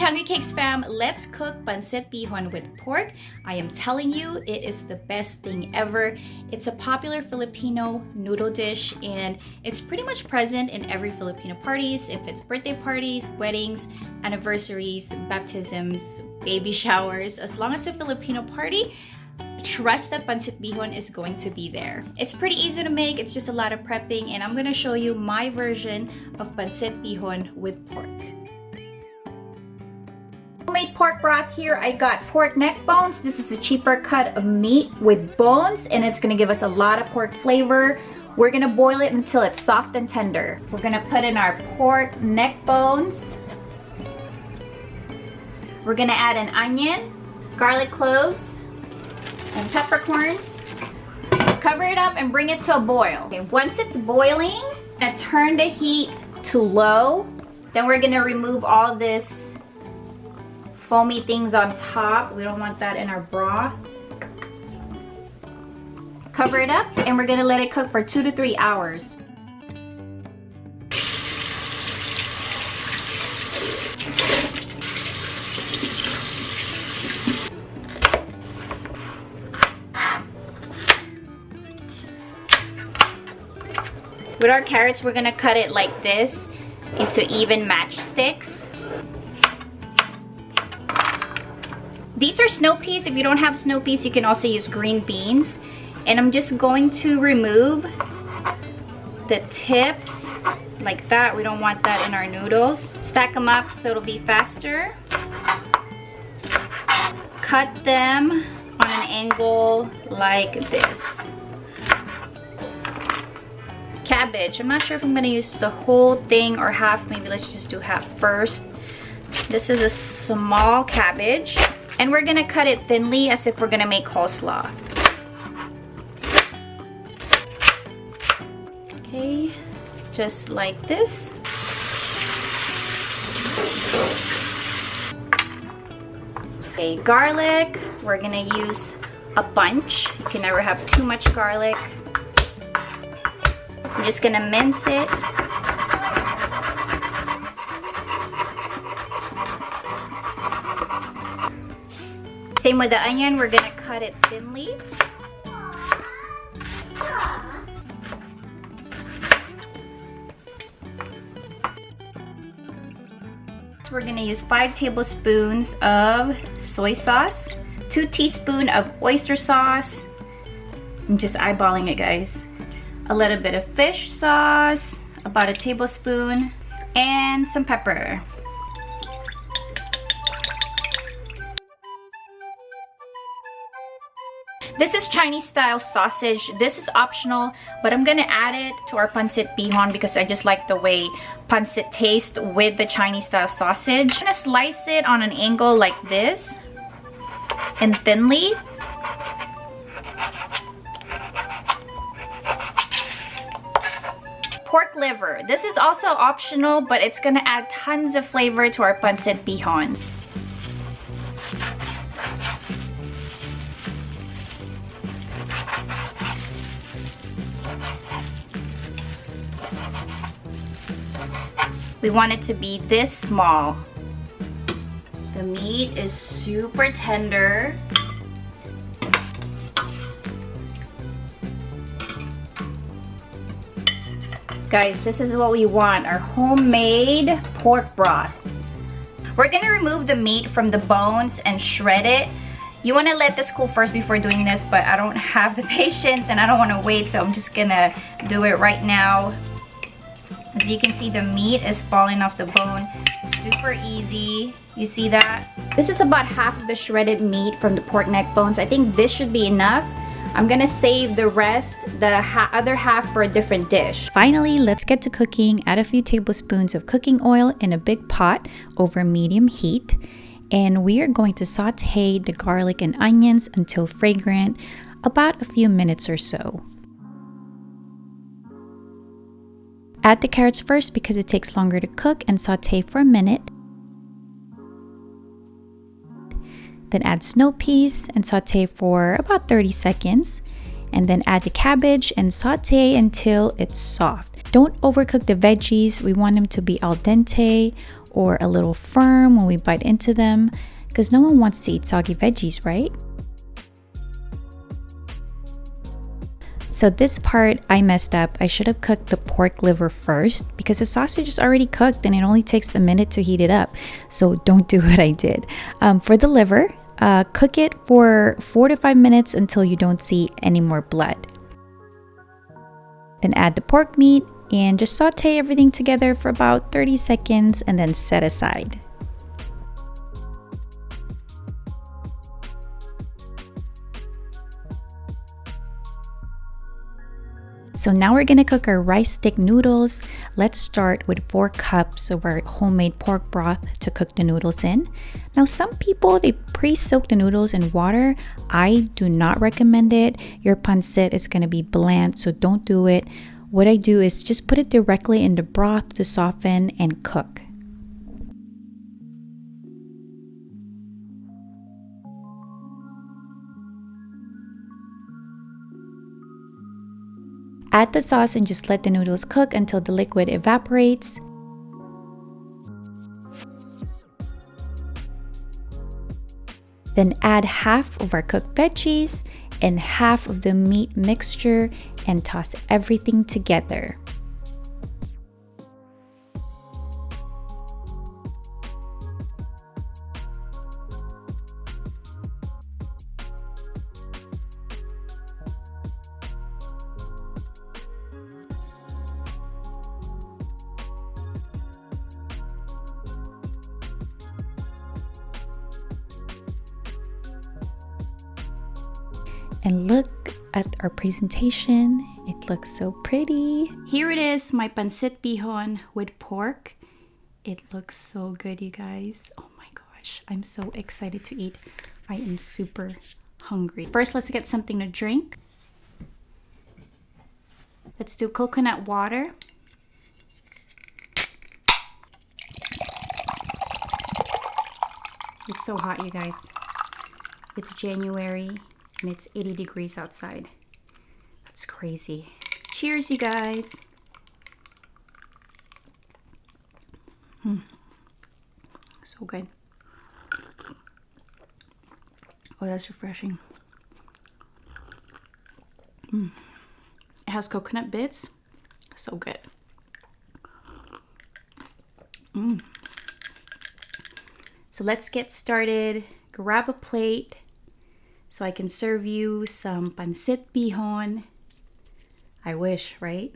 Hungry Cakes fam, let's cook pancit bihon with pork. I am telling you, it is the best thing ever. It's a popular Filipino noodle dish and it's pretty much present in every Filipino parties. If it's birthday parties, weddings, anniversaries, baptisms, baby showers, as long as it's a Filipino party, trust that pancit bihon is going to be there. It's pretty easy to make, it's just a lot of prepping, and I'm gonna show you my version of pancit bihon with pork. Homemade pork broth here. I got pork neck bones. This is a cheaper cut of meat with bones, and it's gonna give us a lot of pork flavor. We're gonna boil it until it's soft and tender. We're gonna put in our pork neck bones. We're gonna add an onion, garlic cloves, and peppercorns. Cover it up and bring it to a boil. Okay, once it's boiling, I'm gonna turn the heat to low. Then we're gonna remove all this foamy things on top. We don't want that in our broth. Cover it up and we're gonna let it cook for 2 to 3 hours. With our carrots, we're gonna cut it like this into even matchsticks. These are snow peas. If you don't have snow peas, you can also use green beans. And I'm just going to remove the tips like that. We don't want that in our noodles. Stack them up so it'll be faster. Cut them on an angle like this. Cabbage. I'm not sure if I'm gonna use the whole thing or half. Maybe let's just do half first. This is a small cabbage. And we're gonna cut it thinly as if we're gonna make coleslaw. Okay, just like this. Okay, garlic, we're gonna use a bunch. You can never have too much garlic. I'm just gonna mince it. Same with the onion, we're gonna cut it thinly. So we're gonna use 5 tablespoons of soy sauce, 2 teaspoons of oyster sauce. I'm just eyeballing it, guys. A little bit of fish sauce, about 1 tablespoon, and some pepper. This is Chinese style sausage. This is optional, but I'm gonna add it to our pancit bihon because I just like the way pancit tastes with the Chinese style sausage. I'm gonna slice it on an angle like this and thinly. Pork liver. This is also optional, but it's gonna add tons of flavor to our pancit bihon. We want it to be this small. The meat is super tender. Guys, this is what we want, our homemade pork broth. We're gonna remove the meat from the bones and shred it. You wanna let this cool first before doing this, but I don't have the patience and I don't wanna wait, so I'm just gonna do it right now. As you can see, the meat is falling off the bone. Super easy. You see that? This is about half of the shredded meat from the pork neck bones. I think this should be enough. I'm gonna save the rest, the other half, for a different dish. Finally, let's get to cooking. Add a few tablespoons of cooking oil in a big pot over medium heat. And we are going to saute the garlic and onions until fragrant, about a few minutes or so. Add the carrots first because it takes longer to cook, and saute for a minute. Then add snow peas and saute for about 30 seconds. And then add the cabbage and saute until it's soft. Don't overcook the veggies. We want them to be al dente or a little firm when we bite into them, because no one wants to eat soggy veggies, right? So this part I messed up. I should have cooked the pork liver first because the sausage is already cooked and it only takes a minute to heat it up. So don't do what I did. For the liver, cook it for 4 to 5 minutes until you don't see any more blood. Then add the pork meat and just saute everything together for about 30 seconds and then set aside. So now we're gonna cook our rice stick noodles. Let's start with 4 cups of our homemade pork broth to cook the noodles in. Now some people, they pre-soak the noodles in water. I do not recommend it. Your pancit is gonna be bland, so don't do it. What I do is just put it directly in the broth to soften and cook. Add the sauce and just let the noodles cook until the liquid evaporates. Then add half of our cooked veggies and half of the meat mixture and toss everything together. And look at our presentation. It looks so pretty. Here it is, my pancit bihon with pork. It looks so good, you guys. Oh my gosh, I'm so excited to eat. I am super hungry. First, let's get something to drink. Let's do coconut water. It's so hot, you guys. It's January. And it's 80 degrees outside. That's crazy. Cheers, you guys. So good. Oh, that's refreshing. It has coconut bits. So good. So let's get started. Grab a plate so I can serve you some pancit bihon. I wish, right?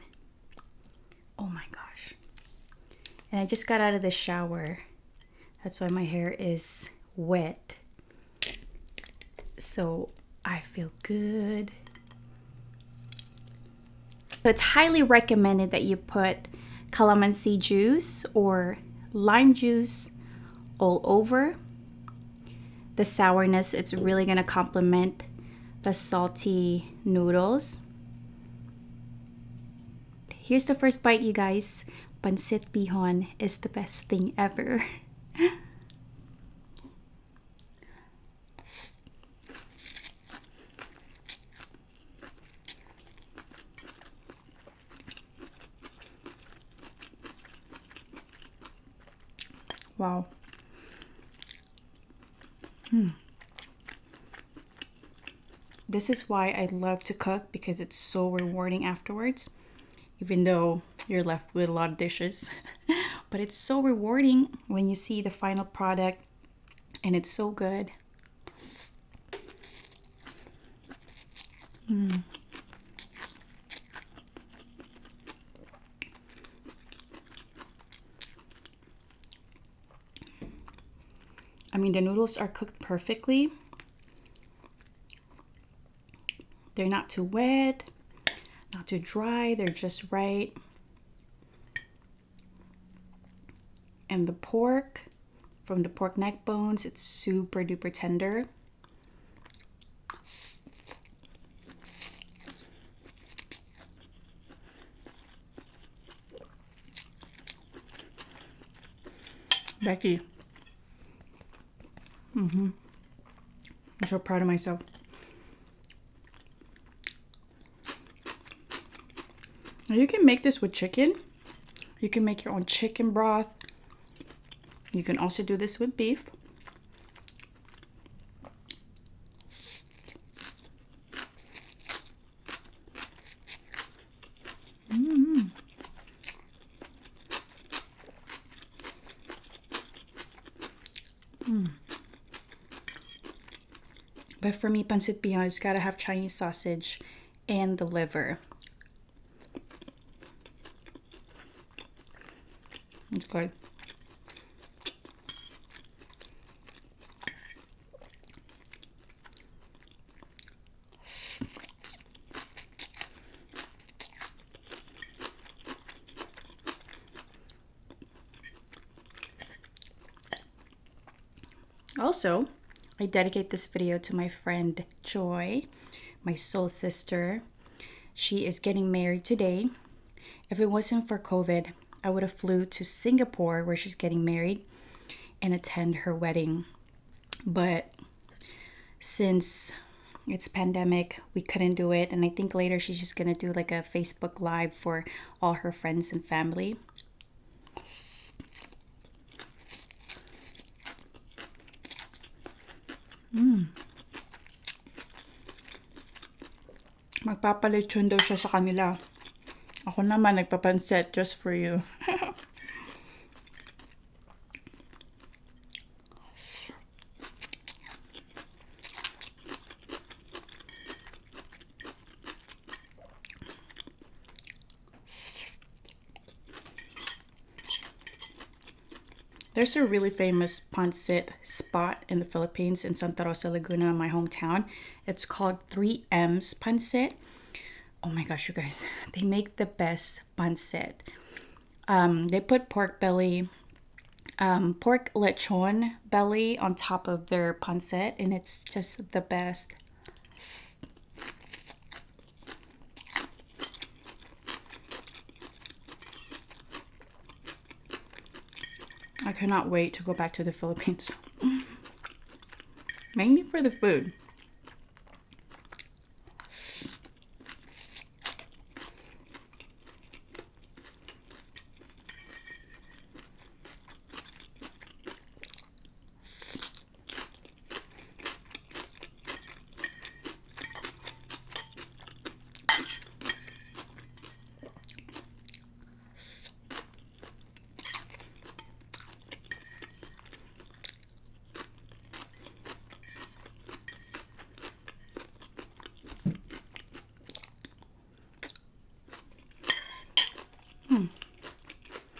Oh my gosh. And I just got out of the shower. That's why my hair is wet. So I feel good. So it's highly recommended that you put calamansi juice or lime juice all over. The sourness, it's really gonna complement the salty noodles. Here's the first bite, you guys. Pancit bihon is the best thing ever. Wow. This is why I love to cook, because it's so rewarding afterwards, even though you're left with a lot of dishes. But it's so rewarding when you see the final product and it's so good. I mean, the noodles are cooked perfectly. They're not too wet, not too dry, they're just right. And the pork, from the pork neck bones, it's super duper tender. Becky. I'm so proud of myself. Now you can make this with chicken. You can make your own chicken broth. You can also do this with beef. But for me, pancit bihon has gotta have Chinese sausage and the liver. It's good. Also, I dedicate this video to my friend Joy, my soul sister. She is getting married today. If it wasn't for COVID, I would have flew to Singapore where she's getting married and attend her wedding. But since it's pandemic, we couldn't do it. And I think later she's just gonna do like a Facebook Live for all her friends and family. Magpapalechon daw siya sa kanila. Ako naman nagpapansit just for you. There's a really famous pansit spot in the Philippines in Santa Rosa, Laguna, my hometown. It's called 3M's Pansit. Oh my gosh, you guys. They make the best pansit. They put pork belly, pork lechon belly on top of their pansit, and it's just the best. I cannot wait to go back to the Philippines. Mainly for the food.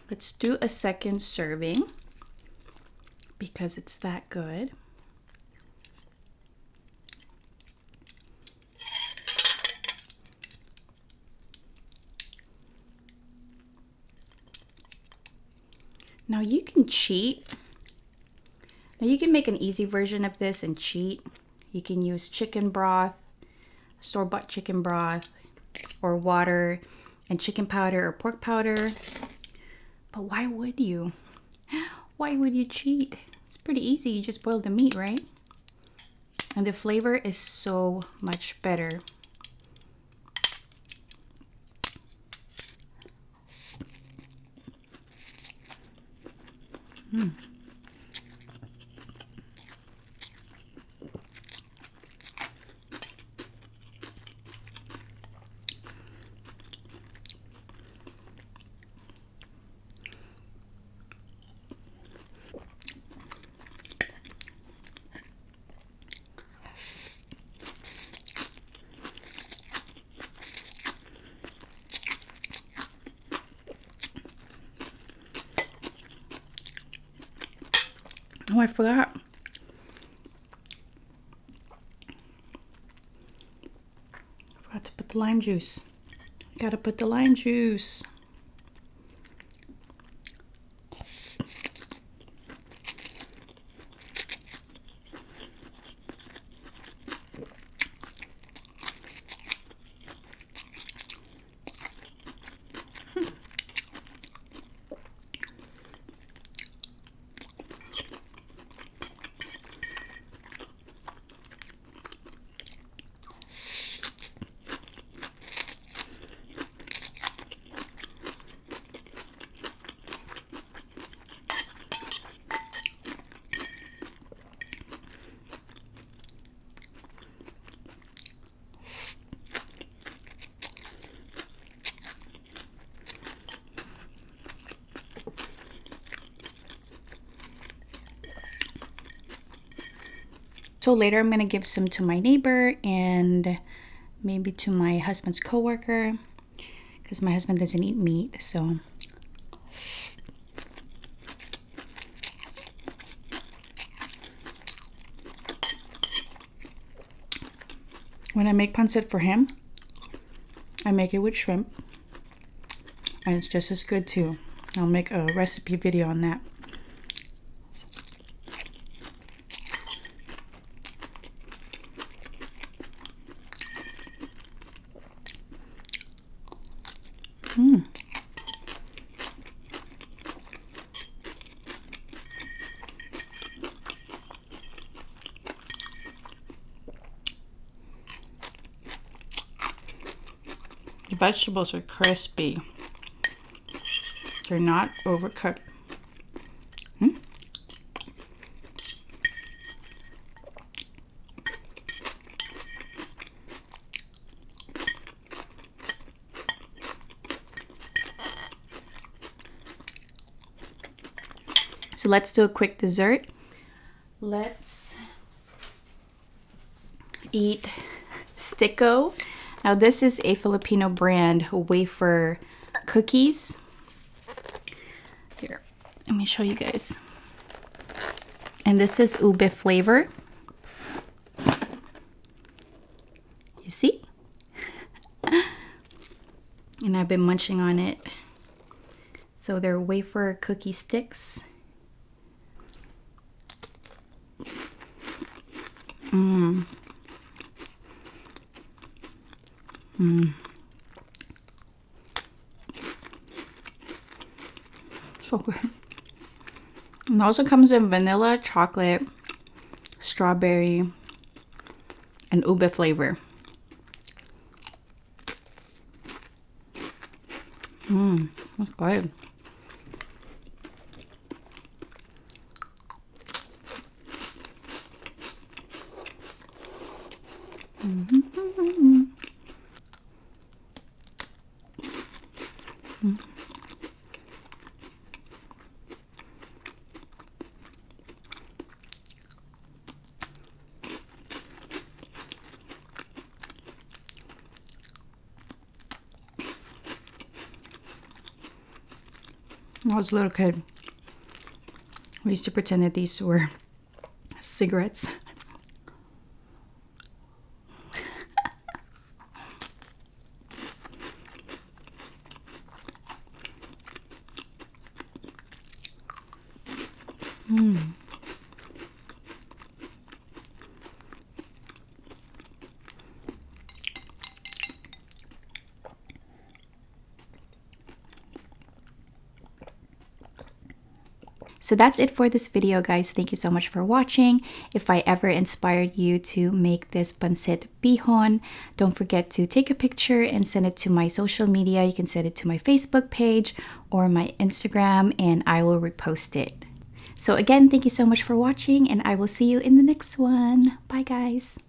Let's do a second serving because it's that good. Now you can cheat. Now you can make an easy version of this and cheat. You can use chicken broth, store-bought chicken broth, or water and chicken powder or pork powder. But why would you? Why would you cheat? It's pretty easy. You just boil the meat, right? And the flavor is so much better. Oh, I forgot. Forgot to put the lime juice. Gotta put the lime juice. So later I'm gonna give some to my neighbor and maybe to my husband's coworker, because my husband doesn't eat meat. So when I make pancit for him, I make it with shrimp, and it's just as good too. I'll make a recipe video on that. The vegetables are crispy. They're not overcooked. So let's do a quick dessert. Let's eat Sticko. Now this is a Filipino brand wafer cookies. Here, let me show you guys. And this is ube flavor. You see? And I've been munching on it. So they're wafer cookie sticks. So good. It also comes in vanilla, chocolate, strawberry, and ube flavor. That's good. When I was a little kid, we used to pretend that these were cigarettes. So that's it for this video, guys. Thank you so much for watching. If I ever inspired you to make this pancit bihon, don't forget to take a picture and send it to my social media. You can send it to my Facebook page or my Instagram, and I will repost it. So again, thank you so much for watching, and I will see you in the next one. Bye, guys.